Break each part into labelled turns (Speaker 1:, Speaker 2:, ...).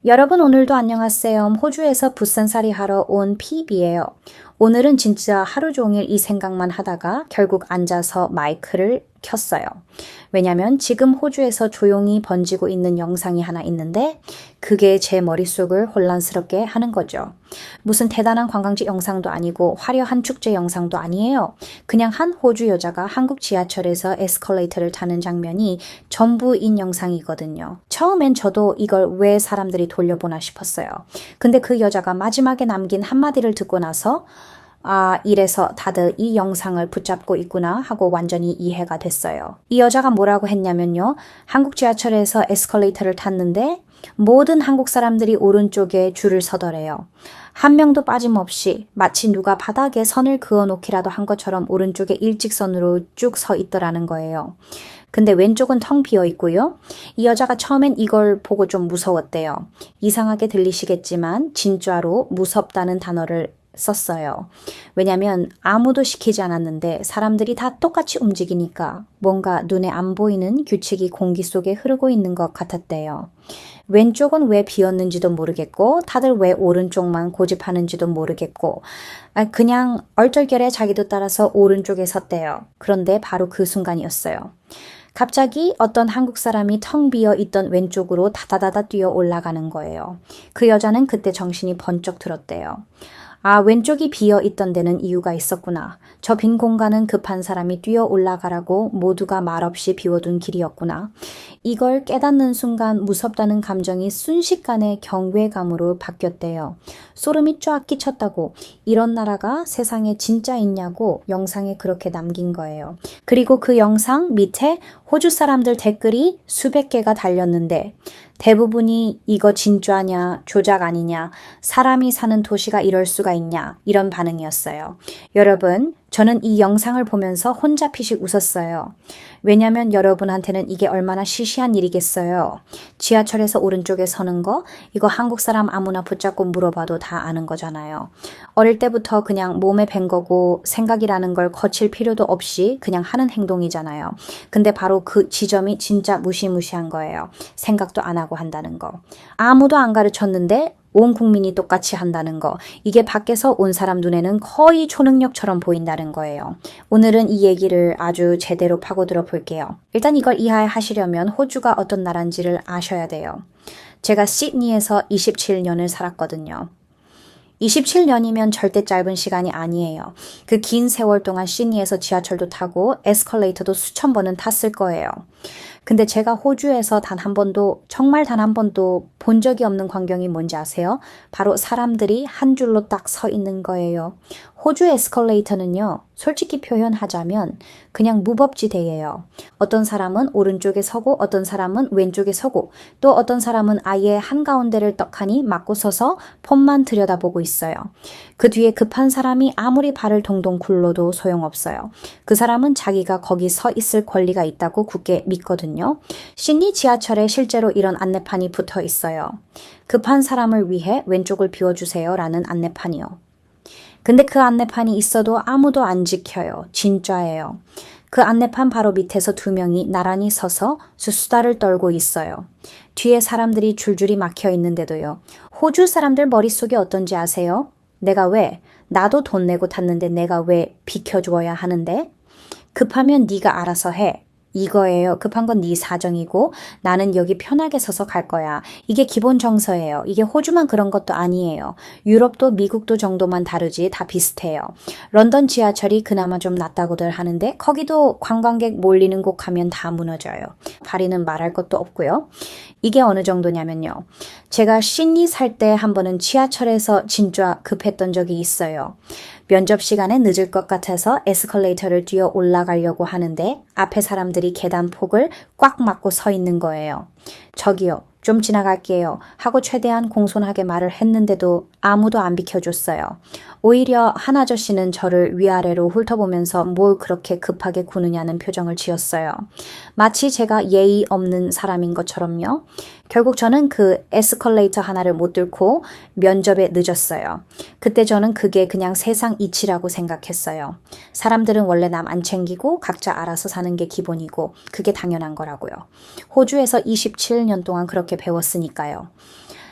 Speaker 1: 여러분 오늘도 안녕하세요. 호주에서 부산살이 하러 온 피비예요. 오늘은 진짜 하루 종일 이 생각만 하다가 결국 앉아서 마이크를 켰어요. 왜냐면 지금 호주에서 조용히 번지고 있는 영상이 하나 있는데 그게 제 머릿속을 혼란스럽게 하는 거죠. 무슨 대단한 관광지 영상도 아니고 화려한 축제 영상도 아니에요. 그냥 한 호주 여자가 한국 지하철에서 에스컬레이터를 타는 장면이 전부인 영상이거든요. 처음엔 저도 이걸 왜 사람들이 돌려보나 싶었어요. 근데 그 여자가 마지막에 남긴 한마디를 듣고 나서 이래서 다들 이 영상을 붙잡고 있구나 하고 완전히 이해가 됐어요. 이 여자가 뭐라고 했냐면요. 한국 지하철에서 에스컬레이터를 탔는데 모든 한국 사람들이 오른쪽에 줄을 서더래요. 한 명도 빠짐없이 마치 누가 바닥에 선을 그어놓기라도 한 것처럼 오른쪽에 일직선으로 쭉 서 있더라는 거예요. 근데 왼쪽은 텅 비어 있고요. 이 여자가 처음엔 이걸 보고 좀 무서웠대요. 이상하게 들리시겠지만 진짜로 무섭다는 단어를 썼어요. 왜냐면 아무도 시키지 않았는데 사람들이 다 똑같이 움직이니까 뭔가 눈에 안 보이는 규칙이 공기 속에 흐르고 있는 것 같았대요. 왼쪽은 왜 비었는지도 모르겠고 다들 왜 오른쪽만 고집하는지도 모르겠고 그냥 얼떨결에 자기도 따라서 오른쪽에 섰대요. 그런데 바로 그 순간이었어요. 갑자기 어떤 한국 사람이 텅 비어 있던 왼쪽으로 다다다다 뛰어 올라가는 거예요. 그 여자는 그때 정신이 번쩍 들었대요. 왼쪽이 비어 있던 데는 이유가 있었구나. 저 빈 공간은 급한 사람이 뛰어 올라가라고 모두가 말없이 비워둔 길이었구나. 이걸 깨닫는 순간 무섭다는 감정이 순식간에 경외감으로 바뀌었대요. 소름이 쫙 끼쳤다고 이런 나라가 세상에 진짜 있냐고 영상에 그렇게 남긴 거예요. 그리고 그 영상 밑에 호주 사람들 댓글이 수백 개가 달렸는데 대부분이 이거 진짜냐, 조작 아니냐, 사람이 사는 도시가 이럴 수가 있냐, 이런 반응이었어요. 여러분, 저는 이 영상을 보면서 혼자 피식 웃었어요. 왜냐면 여러분한테는 이게 얼마나 시시한 일이겠어요. 지하철에서 오른쪽에 서는 거, 이거 한국 사람 아무나 붙잡고 물어봐도 다 아는 거잖아요. 어릴 때부터 그냥 몸에 밴 거고 생각이라는 걸 거칠 필요도 없이 그냥 하는 행동이잖아요. 근데 바로 그 지점이 진짜 무시무시한 거예요. 생각도 안 하고 한다는 거. 아무도 안 가르쳤는데 온 국민이 똑같이 한다는 거. 이게 밖에서 온 사람 눈에는 거의 초능력처럼 보인다는 거예요. 오늘은 이 얘기를 아주 제대로 파고들어 볼게요. 일단 이걸 이해하시려면 호주가 어떤 나라인지를 아셔야 돼요. 제가 시드니에서 27년을 살았거든요. 27년이면 절대 짧은 시간이 아니에요. 그 긴 세월 동안 시드니에서 지하철도 타고 에스컬레이터도 수천 번은 탔을 거예요. 근데 제가 호주에서 단 한 번도, 정말 단 한 번도 본 적이 없는 광경이 뭔지 아세요? 바로 사람들이 한 줄로 딱 서 있는 거예요. 호주 에스컬레이터는요, 솔직히 표현하자면 그냥 무법지대예요. 어떤 사람은 오른쪽에 서고 어떤 사람은 왼쪽에 서고 또 어떤 사람은 아예 한가운데를 떡하니 막고 서서 폰만 들여다보고 있어요. 그 뒤에 급한 사람이 아무리 발을 동동 굴러도 소용없어요. 그 사람은 자기가 거기 서 있을 권리가 있다고 굳게 믿거든요. 시드니 지하철에 실제로 이런 안내판이 붙어 있어요. 급한 사람을 위해 왼쪽을 비워주세요 라는 안내판이요. 근데 그 안내판이 있어도 아무도 안 지켜요. 진짜예요. 그 안내판 바로 밑에서 두 명이 나란히 서서 수수다를 떨고 있어요. 뒤에 사람들이 줄줄이 막혀 있는데도요. 호주 사람들 머릿속이 어떤지 아세요? 나도 돈 내고 탔는데 내가 왜 비켜줘야 하는데? 급하면 네가 알아서 해. 이거예요. 급한 건 네 사정이고 나는 여기 편하게 서서 갈 거야. 이게 기본 정서예요. 이게 호주만 그런 것도 아니에요. 유럽도 미국도 정도만 다르지 다 비슷해요. 런던 지하철이 그나마 좀 낫다고들 하는데 거기도 관광객 몰리는 곳 가면 다 무너져요. 파리는 말할 것도 없고요. 이게 어느 정도냐면요. 제가 시드니 살 때 한 번은 지하철에서 진짜 급했던 적이 있어요. 면접 시간에 늦을 것 같아서 에스컬레이터를 뛰어 올라가려고 하는데 앞에 사람들이 계단 폭을 꽉 막고 서 있는 거예요. 저기요, 좀 지나갈게요 하고 최대한 공손하게 말을 했는데도 아무도 안 비켜줬어요. 오히려 한 아저씨는 저를 위아래로 훑어보면서 뭘 그렇게 급하게 구느냐는 표정을 지었어요. 마치 제가 예의 없는 사람인 것처럼요. 결국 저는 그 에스컬레이터 하나를 못 뚫고 면접에 늦었어요. 그때 저는 그게 그냥 세상 이치라고 생각했어요. 사람들은 원래 남 안 챙기고 각자 알아서 사는 게 기본이고 그게 당연한 거라고요. 호주에서 27년 동안 그렇게 배웠으니까요.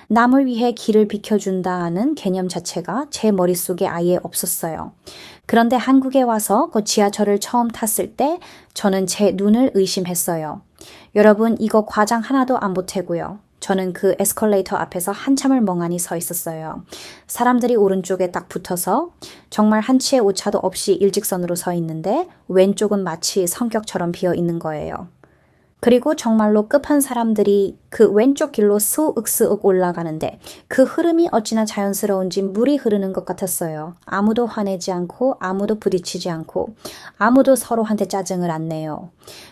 Speaker 1: 남을 위해 길을 비켜준다는 개념 자체가 제 머릿속에 아예 없었어요. 그런데 한국에 와서 그 지하철을 처음 탔을 때 저는 제 눈을 의심했어요. 여러분, 이거 과장 하나도 안 보태고요. 저는 그 에스컬레이터 앞에서 한참을 멍하니 서 있었어요. 사람들이 오른쪽에 딱 붙어서 정말 한 치의 오차도 없이 일직선으로 서 있는데 왼쪽은 마치 성격처럼 비어 있는 거예요. 그리고 정말로 급한 사람들이 그 왼쪽 길로 스윽스윽 올라가는데 그 흐름이 어찌나 자연스러운지 물이 흐르는 것 같았어요. 아무도 화내지 않고 아무도 부딪히지 않고 아무도 서로한테 짜증을 안 내요.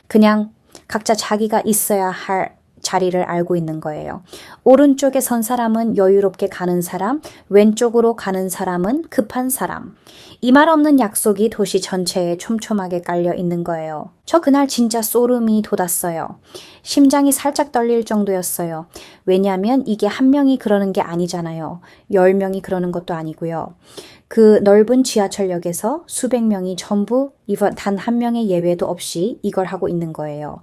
Speaker 1: 그냥 각자 자기가 있어야 할 자리를 알고 있는 거예요. 오른쪽에 선 사람은 여유롭게 가는 사람, 왼쪽으로 가는 사람은 급한 사람. 이 말 없는 약속이 도시 전체에 촘촘하게 깔려 있는 거예요. 저 그날 진짜 소름이 돋았어요. 심장이 살짝 떨릴 정도였어요. 왜냐하면 이게 한 명이 그러는 게 아니잖아요. 10명이 그러는 것도 아니고요. 그 넓은 지하철역에서 수백 명이 전부 단 한 명의 예외도 없이 이걸 하고 있는 거예요.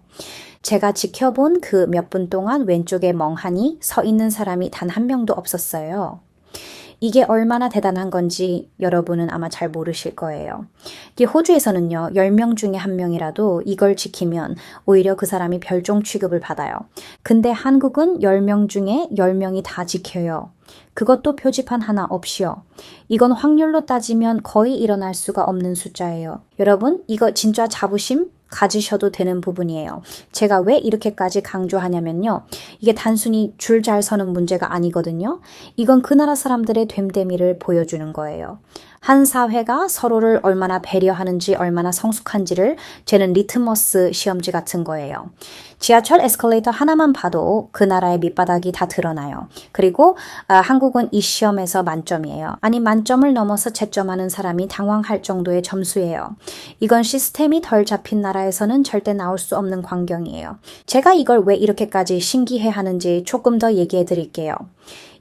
Speaker 1: 제가 지켜본 그 몇 분 동안 왼쪽에 멍하니 서 있는 사람이 단 한 명도 없었어요. 이게 얼마나 대단한 건지 여러분은 아마 잘 모르실 거예요. 호주에서는요, 10명 중에 1명이라도 이걸 지키면 오히려 그 사람이 별종 취급을 받아요. 근데 한국은 10명 중에 10명이 다 지켜요. 그것도 표지판 하나 없이요. 이건 확률로 따지면 거의 일어날 수가 없는 숫자예요. 여러분, 이거 진짜 자부심 가지셔도 되는 부분이에요. 제가 왜 이렇게까지 강조하냐면요. 이게 단순히 줄 잘 서는 문제가 아니거든요. 이건 그 나라 사람들의 됨됨이를 보여주는 거예요. 한 사회가 서로를 얼마나 배려하는지 얼마나 성숙한지를 재는 리트머스 시험지 같은 거예요. 지하철 에스컬레이터 하나만 봐도 그 나라의 밑바닥이 다 드러나요. 그리고 한국은 이 시험에서 만점이에요. 아니 만점을 넘어서 채점하는 사람이 당황할 정도의 점수예요. 이건 시스템이 덜 잡힌 나라에서는 절대 나올 수 없는 광경이에요. 제가 이걸 왜 이렇게까지 신기해하는지 조금 더 얘기해 드릴게요.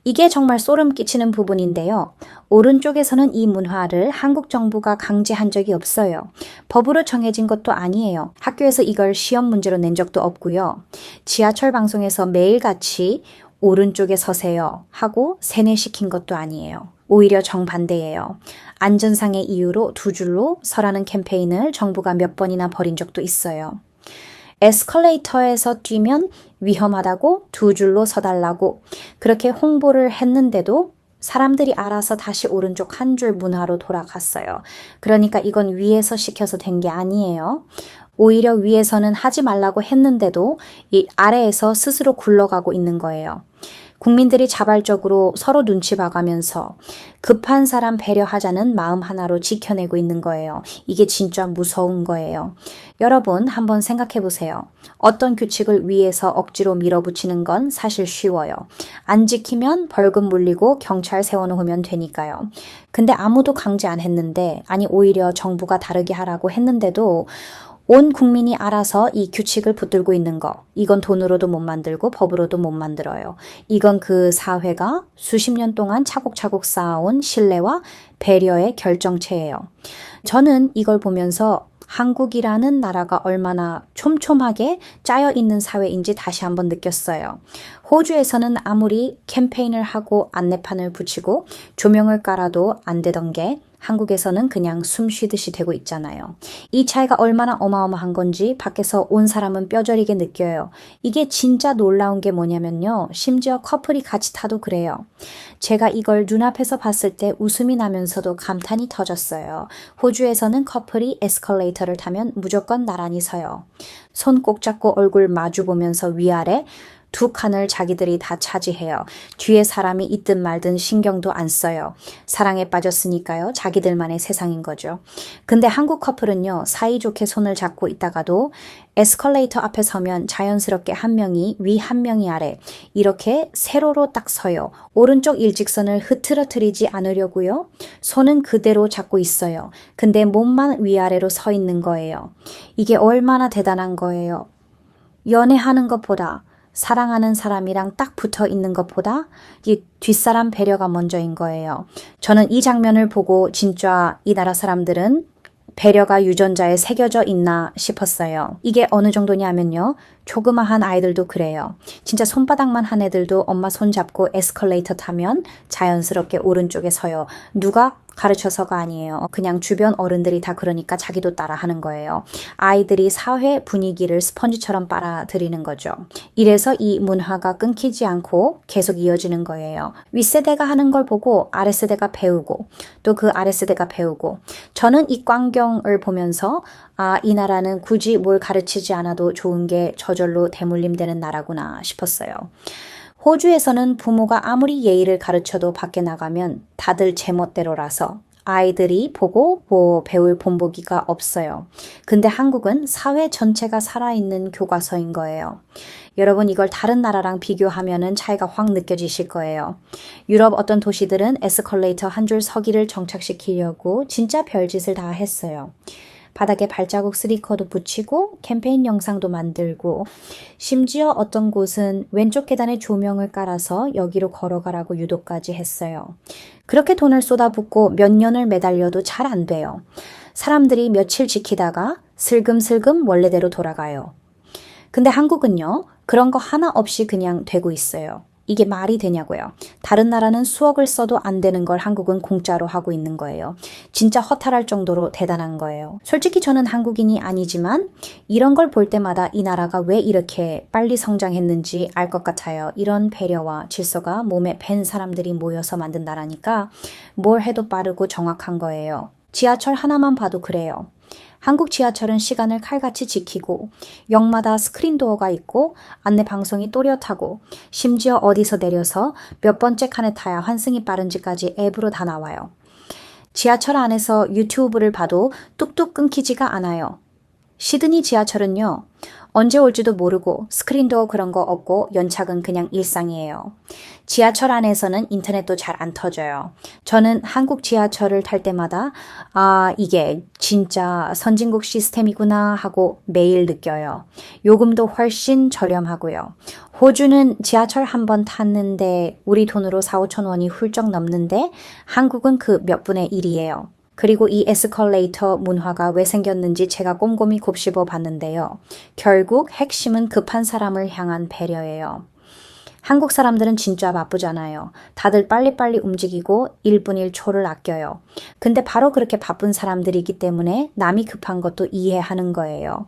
Speaker 1: 이게 정말 소름 끼치는 부분인데요. 오른쪽에서는 이 문화를 한국 정부가 강제한 적이 없어요. 법으로 정해진 것도 아니에요. 학교에서 이걸 시험 문제로 낸 적도 없고요. 지하철 방송에서 매일같이 오른쪽에 서세요 하고 세뇌시킨 것도 아니에요. 오히려 정반대예요. 안전상의 이유로 두 줄로 서라는 캠페인을 정부가 몇 번이나 벌인 적도 있어요. 에스컬레이터에서 뛰면 위험하다고 두 줄로 서달라고 그렇게 홍보를 했는데도 사람들이 알아서 다시 오른쪽 한 줄 문화로 돌아갔어요. 그러니까 이건 위에서 시켜서 된 게 아니에요. 오히려 위에서는 하지 말라고 했는데도 이 아래에서 스스로 굴러가고 있는 거예요. 국민들이 자발적으로 서로 눈치 봐가면서 급한 사람 배려하자는 마음 하나로 지켜내고 있는 거예요. 이게 진짜 무서운 거예요. 여러분 한번 생각해 보세요. 어떤 규칙을 위에서 억지로 밀어붙이는 건 사실 쉬워요. 안 지키면 벌금 물리고 경찰 세워놓으면 되니까요. 근데 아무도 강제 안 했는데 아니 오히려 정부가 다르게 하라고 했는데도 온 국민이 알아서 이 규칙을 붙들고 있는 거. 이건 돈으로도 못 만들고 법으로도 못 만들어요. 이건 그 사회가 수십 년 동안 차곡차곡 쌓아온 신뢰와 배려의 결정체예요. 저는 이걸 보면서 한국이라는 나라가 얼마나 촘촘하게 짜여 있는 사회인지 다시 한번 느꼈어요. 호주에서는 아무리 캠페인을 하고 안내판을 붙이고 조명을 깔아도 안 되던 게 한국에서는 그냥 숨 쉬듯이 되고 있잖아요. 이 차이가 얼마나 어마어마한 건지 밖에서 온 사람은 뼈저리게 느껴요. 이게 진짜 놀라운 게 뭐냐면요. 심지어 커플이 같이 타도 그래요. 제가 이걸 눈앞에서 봤을 때 웃음이 나면서도 감탄이 터졌어요. 호주에서는 커플이 에스컬레이터를 타면 무조건 나란히 서요. 손 꼭 잡고 얼굴 마주 보면서 위아래 두 칸을 자기들이 다 차지해요. 뒤에 사람이 있든 말든 신경도 안 써요. 사랑에 빠졌으니까요. 자기들만의 세상인 거죠. 근데 한국 커플은요. 사이좋게 손을 잡고 있다가도 에스컬레이터 앞에 서면 자연스럽게 한 명이 위 한 명이 아래 이렇게 세로로 딱 서요. 오른쪽 일직선을 흐트러뜨리지 않으려고요. 손은 그대로 잡고 있어요. 근데 몸만 위아래로 서 있는 거예요. 이게 얼마나 대단한 거예요. 연애하는 것보다 사랑하는 사람이랑 딱 붙어 있는 것보다 이 뒷사람 배려가 먼저인 거예요. 저는 이 장면을 보고 진짜 이 나라 사람들은 배려가 유전자에 새겨져 있나 싶었어요. 이게 어느 정도냐면요. 조그마한 아이들도 그래요. 진짜 손바닥만 한 애들도 엄마 손 잡고 에스컬레이터 타면 자연스럽게 오른쪽에 서요. 누가 가르쳐서가 아니에요. 그냥 주변 어른들이 다 그러니까 자기도 따라 하는 거예요. 아이들이 사회 분위기를 스펀지처럼 빨아들이는 거죠. 이래서 이 문화가 끊기지 않고 계속 이어지는 거예요. 윗세대가 하는 걸 보고 아랫세대가 배우고 또 그 아랫세대가 배우고 저는 이 광경을 보면서 이 나라는 굳이 뭘 가르치지 않아도 좋은 게 저절로 대물림되는 나라구나 싶었어요. 호주에서는 부모가 아무리 예의를 가르쳐도 밖에 나가면 다들 제멋대로라서 아이들이 보고 배울 본보기가 없어요. 근데 한국은 사회 전체가 살아있는 교과서인 거예요. 여러분 이걸 다른 나라랑 비교하면은 차이가 확 느껴지실 거예요. 유럽 어떤 도시들은 에스컬레이터 한 줄 서기를 정착시키려고 진짜 별짓을 다 했어요. 바닥에 발자국 스티커도 붙이고 캠페인 영상도 만들고 심지어 어떤 곳은 왼쪽 계단에 조명을 깔아서 여기로 걸어가라고 유도까지 했어요. 그렇게 돈을 쏟아붓고 몇 년을 매달려도 잘 안 돼요. 사람들이 며칠 지키다가 슬금슬금 원래대로 돌아가요. 근데 한국은요, 그런 거 하나 없이 그냥 되고 있어요. 이게 말이 되냐고요. 다른 나라는 수억을 써도 안 되는 걸 한국은 공짜로 하고 있는 거예요. 진짜 허탈할 정도로 대단한 거예요. 솔직히 저는 한국인이 아니지만 이런 걸 볼 때마다 이 나라가 왜 이렇게 빨리 성장했는지 알 것 같아요. 이런 배려와 질서가 몸에 밴 사람들이 모여서 만든 나라니까 뭘 해도 빠르고 정확한 거예요. 지하철 하나만 봐도 그래요. 한국 지하철은 시간을 칼같이 지키고 역마다 스크린 도어가 있고 안내 방송이 또렷하고 심지어 어디서 내려서 몇 번째 칸에 타야 환승이 빠른지까지 앱으로 다 나와요. 지하철 안에서 유튜브를 봐도 뚝뚝 끊기지가 않아요. 시드니 지하철은요. 언제 올지도 모르고 스크린도 그런 거 없고 연착은 그냥 일상이에요. 지하철 안에서는 인터넷도 잘 안 터져요. 저는 한국 지하철을 탈 때마다 이게 진짜 선진국 시스템이구나 하고 매일 느껴요. 요금도 훨씬 저렴하고요. 호주는 지하철 한 번 탔는데 우리 돈으로 4-5천 원이 훌쩍 넘는데 한국은 그 몇 분의 1이에요. 그리고 이 에스컬레이터 문화가 왜 생겼는지 제가 꼼꼼히 곱씹어 봤는데요. 결국 핵심은 급한 사람을 향한 배려예요. 한국 사람들은 진짜 바쁘잖아요. 다들 빨리빨리 움직이고 1분 1초를 아껴요. 근데 바로 그렇게 바쁜 사람들이기 때문에 남이 급한 것도 이해하는 거예요.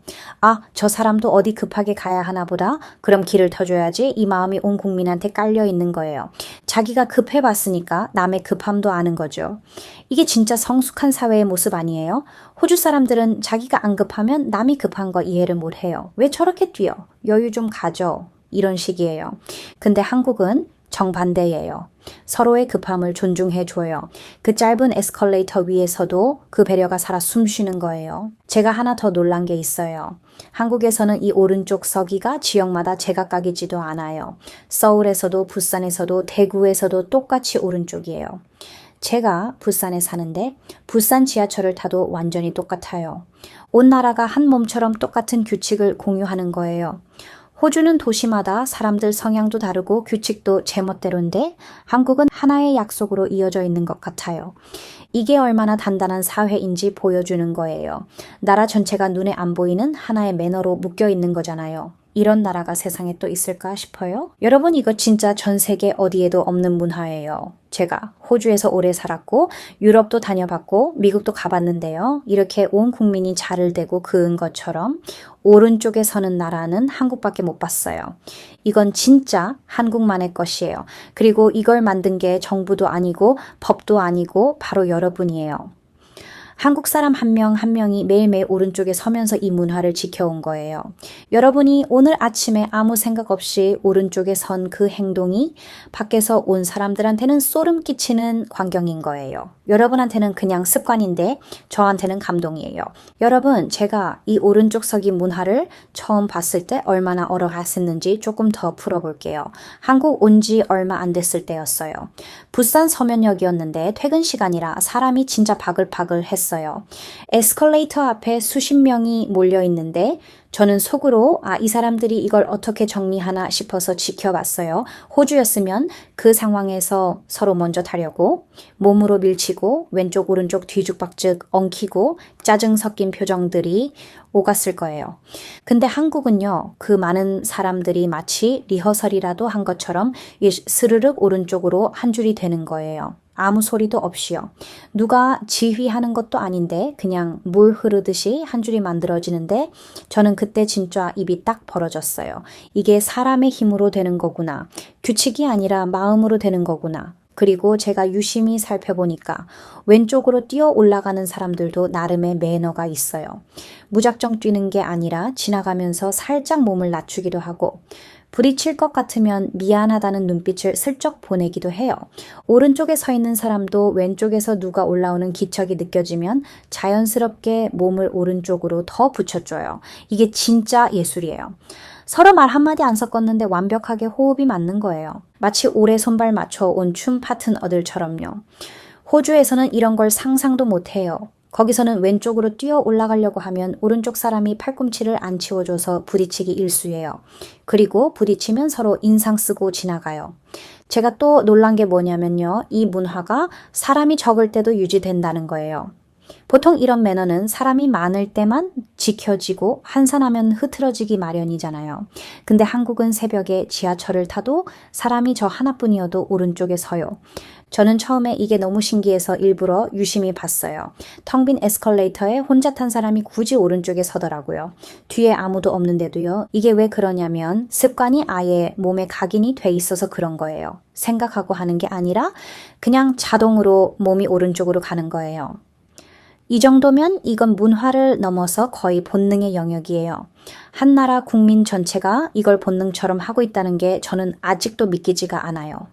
Speaker 1: 저 사람도 어디 급하게 가야 하나 보다. 그럼 길을 터줘야지. 이 마음이 온 국민한테 깔려 있는 거예요. 자기가 급해봤으니까 남의 급함도 아는 거죠. 이게 진짜 성숙한 사회의 모습 아니에요? 호주 사람들은 자기가 안 급하면 남이 급한 거 이해를 못 해요. 왜 저렇게 뛰어? 여유 좀 가져. 이런 식이에요. 근데 한국은 정반대예요. 서로의 급함을 존중해줘요. 그 짧은 에스컬레이터 위에서도 그 배려가 살아 숨쉬는 거예요. 제가 하나 더 놀란 게 있어요. 한국에서는 이 오른쪽 서기가 지역마다 제각각이지도 않아요. 서울에서도 부산에서도 대구에서도 똑같이 오른쪽이에요. 제가 부산에 사는데 부산 지하철을 타도 완전히 똑같아요. 온 나라가 한 몸처럼 똑같은 규칙을 공유하는 거예요. 호주는 도시마다 사람들 성향도 다르고 규칙도 제멋대로인데 한국은 하나의 약속으로 이어져 있는 것 같아요. 이게 얼마나 단단한 사회인지 보여주는 거예요. 나라 전체가 눈에 안 보이는 하나의 매너로 묶여 있는 거잖아요. 이런 나라가 세상에 또 있을까 싶어요. 여러분 이거 진짜 전 세계 어디에도 없는 문화예요. 제가 호주에서 오래 살았고 유럽도 다녀봤고 미국도 가봤는데요. 이렇게 온 국민이 자를 대고 그은 것처럼 오른쪽에 서는 나라는 한국밖에 못 봤어요. 이건 진짜 한국만의 것이에요. 그리고 이걸 만든 게 정부도 아니고 법도 아니고 바로 여러분이에요. 한국 사람 한 명 한 명이 매일매일 오른쪽에 서면서 이 문화를 지켜온 거예요. 여러분이 오늘 아침에 아무 생각 없이 오른쪽에 선 그 행동이 밖에서 온 사람들한테는 소름 끼치는 광경인 거예요. 여러분한테는 그냥 습관인데 저한테는 감동이에요. 여러분, 제가 이 오른쪽 서기 문화를 처음 봤을 때 얼마나 어려웠었는지 조금 더 풀어볼게요. 한국 온 지 얼마 안 됐을 때였어요. 부산 서면역이었는데 퇴근 시간이라 사람이 진짜 바글바글 했어요. 봤어요. 에스컬레이터 앞에 수십 명이 몰려 있는데 저는 속으로 이 사람들이 이걸 어떻게 정리하나 싶어서 지켜봤어요. 호주였으면 그 상황에서 서로 먼저 타려고 몸으로 밀치고 왼쪽 오른쪽 뒤죽박죽 엉키고 짜증 섞인 표정들이 오갔을 거예요. 근데 한국은요, 그 많은 사람들이 마치 리허설이라도 한 것처럼 스르륵 오른쪽으로 한 줄이 되는 거예요. 아무 소리도 없이요. 누가 지휘하는 것도 아닌데 그냥 물 흐르듯이 한 줄이 만들어지는데 저는 그때 진짜 입이 딱 벌어졌어요. 이게 사람의 힘으로 되는 거구나. 규칙이 아니라 마음으로 되는 거구나. 그리고 제가 유심히 살펴보니까 왼쪽으로 뛰어 올라가는 사람들도 나름의 매너가 있어요. 무작정 뛰는 게 아니라 지나가면서 살짝 몸을 낮추기도 하고 부딪힐 것 같으면 미안하다는 눈빛을 슬쩍 보내기도 해요. 오른쪽에 서 있는 사람도 왼쪽에서 누가 올라오는 기척이 느껴지면 자연스럽게 몸을 오른쪽으로 더 붙여줘요. 이게 진짜 예술이에요. 서로 말 한마디 안 섞었는데 완벽하게 호흡이 맞는 거예요. 마치 오래 손발 맞춰 온 춤 파트너들처럼요. 호주에서는 이런 걸 상상도 못해요. 거기서는 왼쪽으로 뛰어 올라가려고 하면 오른쪽 사람이 팔꿈치를 안 치워줘서 부딪히기 일쑤예요. 그리고 부딪히면 서로 인상 쓰고 지나가요. 제가 또 놀란 게 뭐냐면요. 이 문화가 사람이 적을 때도 유지된다는 거예요. 보통 이런 매너는 사람이 많을 때만 지켜지고 한산하면 흐트러지기 마련이잖아요. 근데 한국은 새벽에 지하철을 타도 사람이 저 하나뿐이어도 오른쪽에 서요. 저는 처음에 이게 너무 신기해서 일부러 유심히 봤어요. 텅 빈 에스컬레이터에 혼자 탄 사람이 굳이 오른쪽에 서더라고요. 뒤에 아무도 없는데도요. 이게 왜 그러냐면 습관이 아예 몸에 각인이 돼 있어서 그런 거예요. 생각하고 하는 게 아니라 그냥 자동으로 몸이 오른쪽으로 가는 거예요. 이 정도면 이건 문화를 넘어서 거의 본능의 영역이에요. 한 나라 국민 전체가 이걸 본능처럼 하고 있다는 게 저는 아직도 믿기지가 않아요.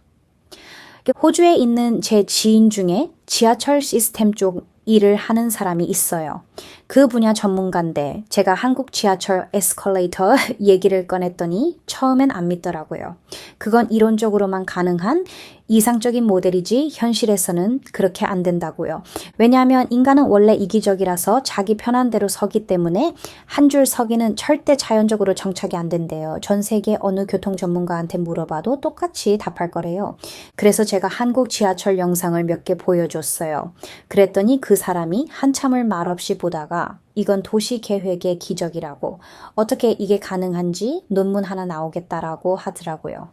Speaker 1: 호주에 있는 제 지인 중에 지하철 시스템 쪽 일을 하는 사람이 있어요. 그 분야 전문가인데 제가 한국 지하철 에스컬레이터 얘기를 꺼냈더니 처음엔 안 믿더라고요. 그건 이론적으로만 가능한 이상적인 모델이지 현실에서는 그렇게 안 된다고요. 왜냐하면 인간은 원래 이기적이라서 자기 편한 대로 서기 때문에 한 줄 서기는 절대 자연적으로 정착이 안 된대요. 전 세계 어느 교통 전문가한테 물어봐도 똑같이 답할 거래요. 그래서 제가 한국 지하철 영상을 몇 개 보여줬어요. 그랬더니 그 사람이 한참을 말없이 보다가 이건 도시 계획의 기적이라고 어떻게 이게 가능한지 논문 하나 나오겠다라고 하더라고요.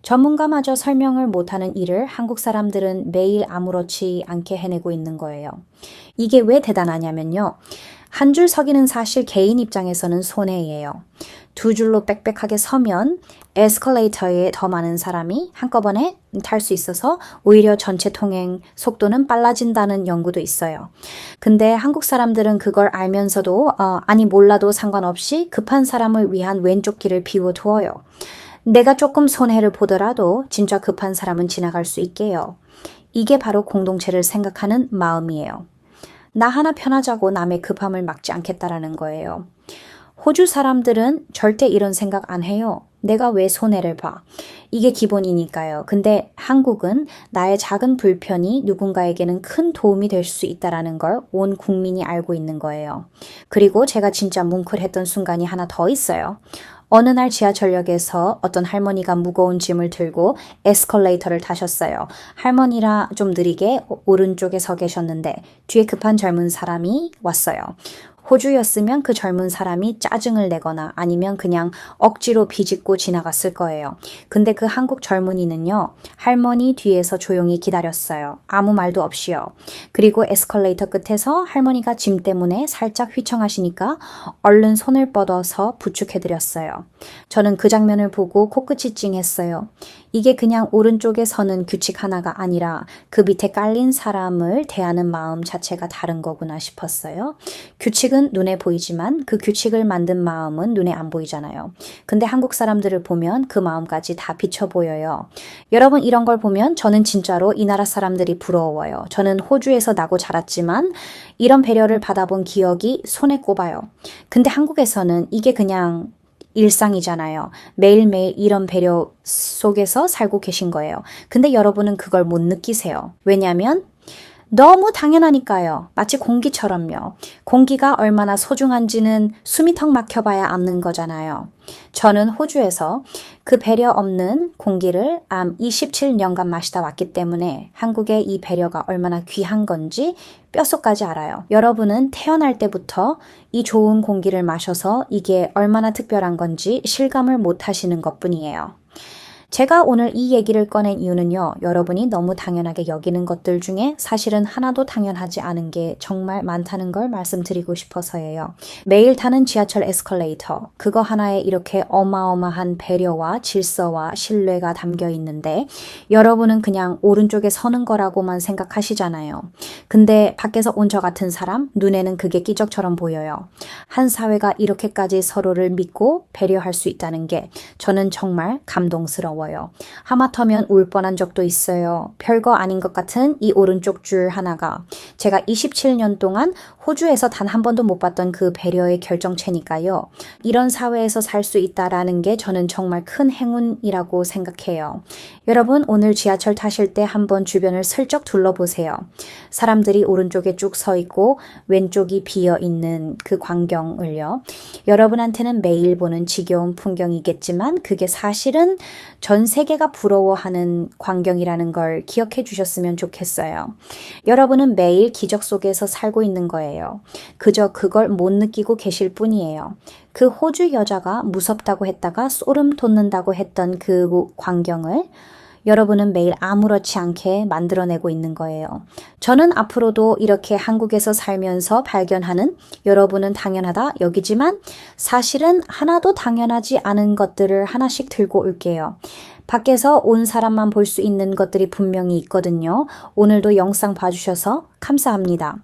Speaker 1: 전문가마저 설명을 못하는 일을 한국 사람들은 매일 아무렇지 않게 해내고 있는 거예요. 이게 왜 대단하냐면요. 한 줄 서기는 사실 개인 입장에서는 손해예요. 두 줄로 빽빽하게 서면 에스컬레이터에 더 많은 사람이 한꺼번에 탈 수 있어서 오히려 전체 통행 속도는 빨라진다는 연구도 있어요. 근데 한국 사람들은 그걸 알면서도 아니 몰라도 상관없이 급한 사람을 위한 왼쪽 길을 비워두어요. 내가 조금 손해를 보더라도 진짜 급한 사람은 지나갈 수 있게요. 이게 바로 공동체를 생각하는 마음이에요. 나 하나 편하자고 남의 급함을 막지 않겠다라는 거예요. 호주 사람들은 절대 이런 생각 안 해요. 내가 왜 손해를 봐? 이게 기본이니까요. 근데 한국은 나의 작은 불편이 누군가에게는 큰 도움이 될 수 있다는 걸 온 국민이 알고 있는 거예요. 그리고 제가 진짜 뭉클했던 순간이 하나 더 있어요. 어느 날 지하철역에서 어떤 할머니가 무거운 짐을 들고 에스컬레이터를 타셨어요. 할머니라 좀 느리게 오른쪽에 서 계셨는데 뒤에 급한 젊은 사람이 왔어요. 호주였으면 그 젊은 사람이 짜증을 내거나 아니면 그냥 억지로 비집고 지나갔을 거예요. 근데 그 한국 젊은이는요. 할머니 뒤에서 조용히 기다렸어요. 아무 말도 없이요. 그리고 에스컬레이터 끝에서 할머니가 짐 때문에 살짝 휘청하시니까 얼른 손을 뻗어서 부축해드렸어요. 저는 그 장면을 보고 코끝이 찡했어요. 이게 그냥 오른쪽에 서는 규칙 하나가 아니라 그 밑에 깔린 사람을 대하는 마음 자체가 다른 거구나 싶었어요. 규칙은 눈에 보이지만 그 규칙을 만든 마음은 눈에 안 보이잖아요. 근데 한국 사람들을 보면 그 마음까지 다 비쳐 보여요. 여러분 이런 걸 보면 저는 진짜로 이 나라 사람들이 부러워요. 저는 호주에서 나고 자랐지만 이런 배려를 받아본 기억이 손에 꼽아요. 근데 한국에서는 이게 그냥 일상이잖아요. 매일매일 이런 배려 속에서 살고 계신 거예요. 근데 여러분은 그걸 못 느끼세요. 왜냐하면 너무 당연하니까요. 마치 공기처럼요. 공기가 얼마나 소중한지는 숨이 턱 막혀봐야 아는 거잖아요. 저는 호주에서 그 배려 없는 공기를 27년간 마시다 왔기 때문에 한국의 이 배려가 얼마나 귀한 건지 뼛속까지 알아요. 여러분은 태어날 때부터 이 좋은 공기를 마셔서 이게 얼마나 특별한 건지 실감을 못 하시는 것뿐이에요. 제가 오늘 이 얘기를 꺼낸 이유는요, 여러분이 너무 당연하게 여기는 것들 중에 사실은 하나도 당연하지 않은 게 정말 많다는 걸 말씀드리고 싶어서예요. 매일 타는 지하철 에스컬레이터, 그거 하나에 이렇게 어마어마한 배려와 질서와 신뢰가 담겨 있는데 여러분은 그냥 오른쪽에 서는 거라고만 생각하시잖아요. 근데 밖에서 온 저 같은 사람, 눈에는 그게 기적처럼 보여요. 한 사회가 이렇게까지 서로를 믿고 배려할 수 있다는 게 저는 정말 감동스러워요. 하마터면 울 뻔한 적도 있어요. 별거 아닌 것 같은 이 오른쪽 줄 하나가 제가 27년 동안 호주에서 단 한 번도 못 봤던 그 배려의 결정체니까요. 이런 사회에서 살 수 있다라는 게 저는 정말 큰 행운이라고 생각해요. 여러분, 오늘 지하철 타실 때 한번 주변을 슬쩍 둘러보세요. 사람들이 오른쪽에 쭉 서 있고 왼쪽이 비어 있는 그 광경을요. 여러분한테는 매일 보는 지겨운 풍경이겠지만 그게 사실은 전 세계가 부러워하는 광경이라는 걸 기억해 주셨으면 좋겠어요. 여러분은 매일 기적 속에서 살고 있는 거예요. 그저 그걸 못 느끼고 계실 뿐이에요. 그 호주 여자가 무섭다고 했다가 소름 돋는다고 했던 그 광경을 여러분은 매일 아무렇지 않게 만들어내고 있는 거예요. 저는 앞으로도 이렇게 한국에서 살면서 발견하는 여러분은 당연하다 여기지만 사실은 하나도 당연하지 않은 것들을 하나씩 들고 올게요. 밖에서 온 사람만 볼 수 있는 것들이 분명히 있거든요. 오늘도 영상 봐주셔서 감사합니다.